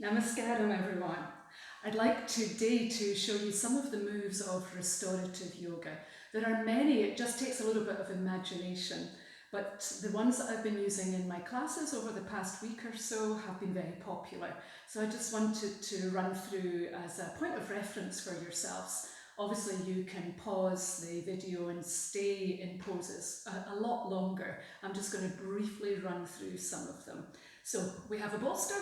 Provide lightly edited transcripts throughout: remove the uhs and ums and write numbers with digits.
Namaskaram everyone. I'd like today to show you some of the moves of restorative yoga. There are many, it just takes a little bit of imagination, but the ones that I've been using in my classes over the past week or so have been very popular. So I just wanted to run through as a point of reference for yourselves. Obviously you can pause the video and stay in poses a lot longer. I'm just going to briefly run through some of them. So we have a bolster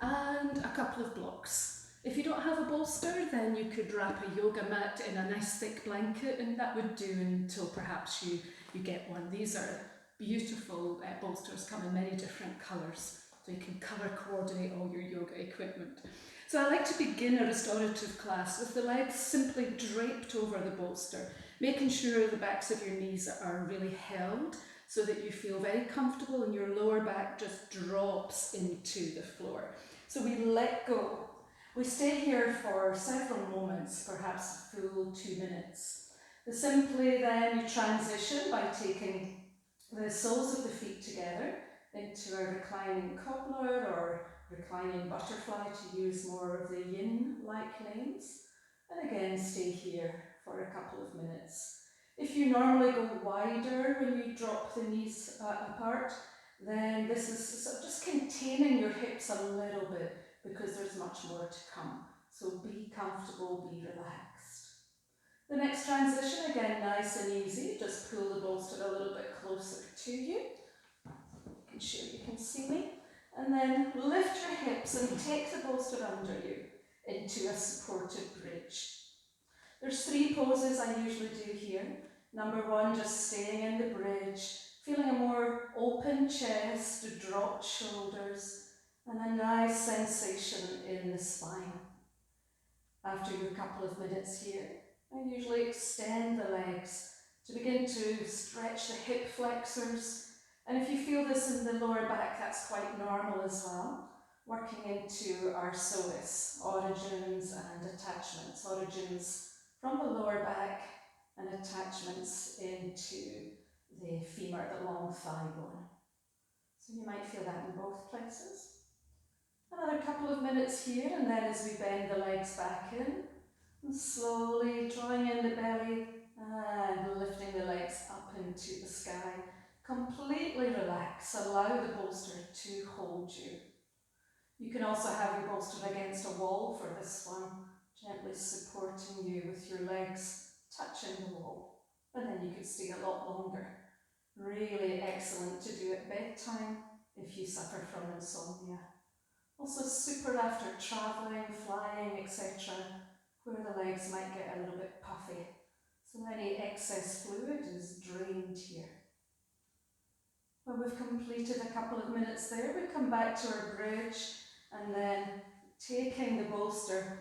and a couple of blocks. If you don't have a bolster, then you could wrap a yoga mat in a nice thick blanket, and that would do until perhaps you get one. These are beautiful bolsters, come in many different colours, so you can colour coordinate all your yoga equipment. So I like to begin a restorative class with the legs simply draped over the bolster, making sure the backs of your knees are really held so that you feel very comfortable and your lower back just drops into the floor. So we let go. We stay here for several moments, perhaps a full 2 minutes. Simply then you transition by taking the soles of the feet together into a reclining cobbler or reclining butterfly, to use more of the yin-like names. And again, stay here for a couple of minutes. If you normally go wider when you drop the knees apart, then this is sort of just containing your hips a little bit because there's much more to come. So be comfortable, be relaxed. The next transition, again, nice and easy. Just pull the bolster a little bit closer to you. Making sure you can see me. And then lift your hips and take the bolster under you into a supported bridge. There's 3 poses I usually do here. Number 1, just staying in the bridge, feeling a more open chest, dropped shoulders, and a nice sensation in the spine. After a couple of minutes here, I usually extend the legs to begin to stretch the hip flexors. And if you feel this in the lower back, that's quite normal as well. Working into our psoas, origins and attachments. Origins from the lower back and attachments into the femur, the long thigh bone. So you might feel that in both places. Another couple of minutes here, and then as we bend the legs back in, and slowly drawing in the belly and lifting the legs up into the sky. Completely relax, allow the bolster to hold you. You can also have your bolster against a wall for this one, gently supporting you with your legs touching the wall. And then you could stay a lot longer. Really excellent to do at bedtime if you suffer from insomnia. Also super after travelling, flying, etc., where the legs might get a little bit puffy. So any excess fluid is drained here. When we've completed a couple of minutes there, we come back to our bridge and then taking the bolster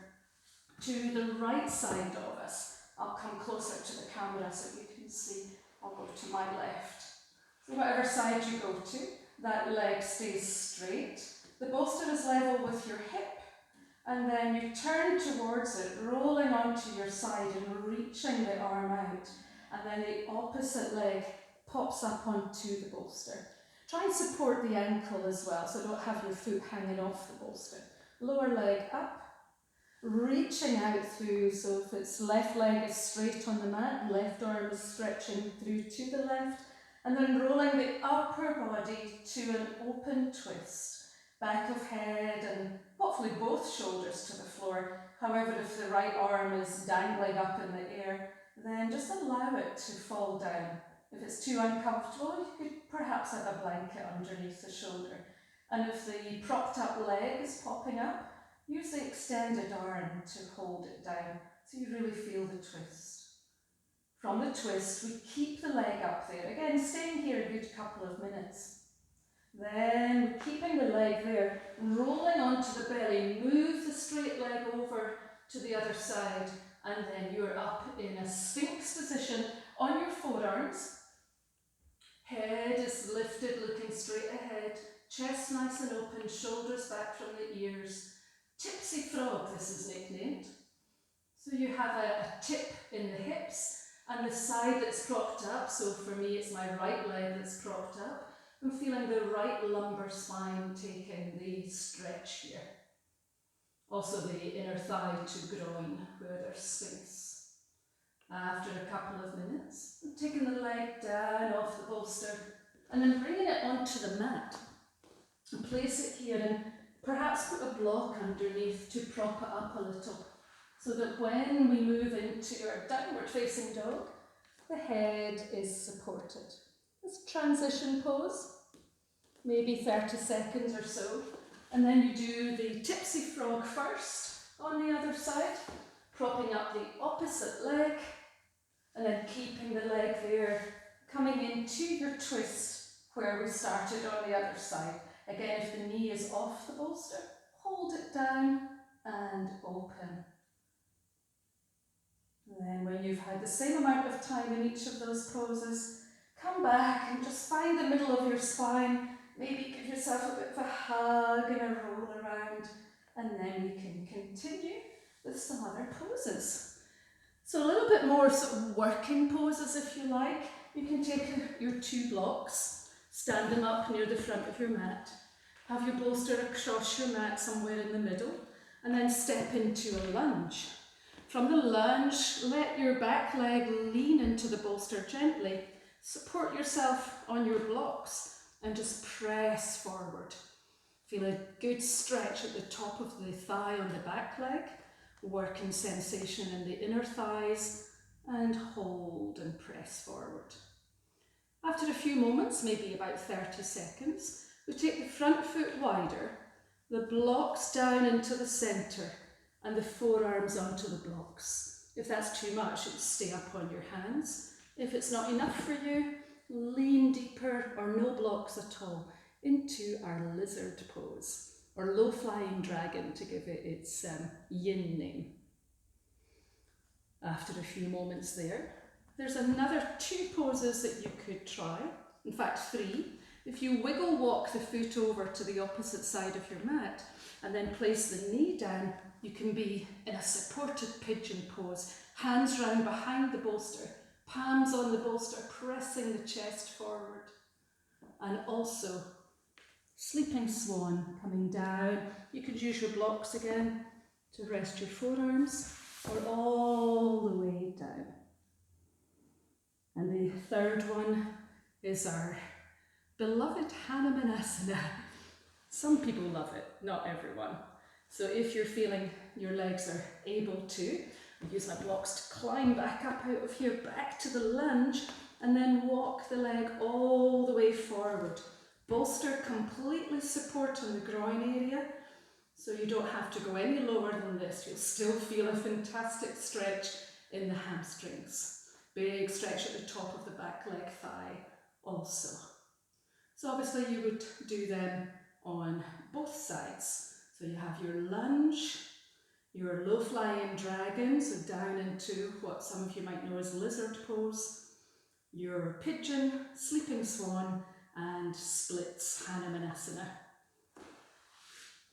to the right side of us. I'll come closer to the camera so you can see. I'll go to my left. So whatever side you go to, that leg stays straight. The bolster is level with your hip, and then you turn towards it, rolling onto your side and reaching the arm out, and then the opposite leg pops up onto the bolster. Try and support the ankle as well, so don't have your foot hanging off the bolster. Lower leg up, reaching out through, so if it's left leg is straight on the mat, left arm is stretching through to the left, and then rolling the upper body to an open twist. Back of head and hopefully both shoulders to the floor. However, if the right arm is dangling up in the air, then just allow it to fall down. If it's too uncomfortable, you could perhaps have a blanket underneath the shoulder. And if the propped up leg is popping up, use the extended arm to hold it down so you really feel the twist. From the twist, we keep the leg up there. Again, staying here a good couple of minutes. Then, keeping the leg there, rolling onto the belly, move the straight leg over to the other side, and then you're up in a sphinx position on your forearms. Head is lifted, looking straight ahead, chest nice and open, shoulders back from the ears. Tipsy frog, this is nicknamed. So you have a tip in the hips, and the side that's propped up, so for me it's my right leg that's propped up. I'm feeling the right lumbar spine taking the stretch here. Also the inner thigh to groin where there's space. After a couple of minutes, I'm taking the leg down off the bolster and then bringing it onto the mat. And place it here and perhaps put a block underneath to prop it up a little, so that when we move into our downward facing dog, the head is supported. This transition pose, maybe 30 seconds or so, and then you do the tipsy frog first on the other side, propping up the opposite leg, and then keeping the leg there, coming into your twist where we started on the other side. Again, if the knee is off the bolster, hold it down and open. And then when you've had the same amount of time in each of those poses, come back and just find the middle of your spine. Maybe give yourself a bit of a hug and a roll around, and then you can continue with some other poses. So a little bit more sort of working poses if you like. You can take your 2 blocks, stand them up near the front of your mat, have your bolster across your mat somewhere in the middle, and then step into a lunge. From the lunge, let your back leg lean into the bolster gently. Support yourself on your blocks and just press forward. Feel a good stretch at the top of the thigh on the back leg, working sensation in the inner thighs, and hold and press forward. After a few moments, maybe about 30 seconds, we take the front foot wider, the blocks down into the centre, and the forearms onto the blocks. If that's too much, stay up on your hands. If it's not enough for you, lean deeper or no blocks at all into our lizard pose, or low-flying dragon to give it its yin name. After a few moments there's another 2 poses that you could try, in fact 3. If you wiggle walk the foot over to the opposite side of your mat and then place the knee down, you can be in a supported pigeon pose, hands round behind the bolster, palms on the bolster, pressing the chest forward. And also sleeping swan, coming down. You could use your blocks again to rest your forearms, or all the way down. And the third one is our beloved Hanumanasana. Some people love it, not everyone. So if you're feeling your legs are able to, I use my blocks to climb back up out of here, back to the lunge, and then walk the leg all the way forward. Bolster completely supporting the groin area, so you don't have to go any lower than this. You'll still feel a fantastic stretch in the hamstrings. Big stretch at the top of the back leg thigh also. So obviously you would do them on both sides. So you have your lunge, your low-flying dragon, so down into what some of you might know as lizard pose, your pigeon, sleeping swan, and splits Hanumanasana.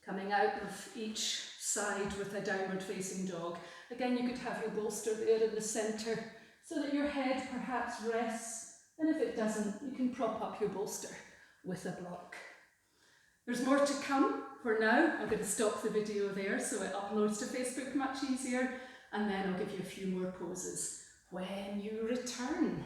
Coming out of each side with a downward facing dog. Again, you could have your bolster there in the centre so that your head perhaps rests, and if it doesn't, you can prop up your bolster with a block. There's more to come. For now, I'm going to stop the video there so it uploads to Facebook much easier, and then I'll give you a few more poses when you return.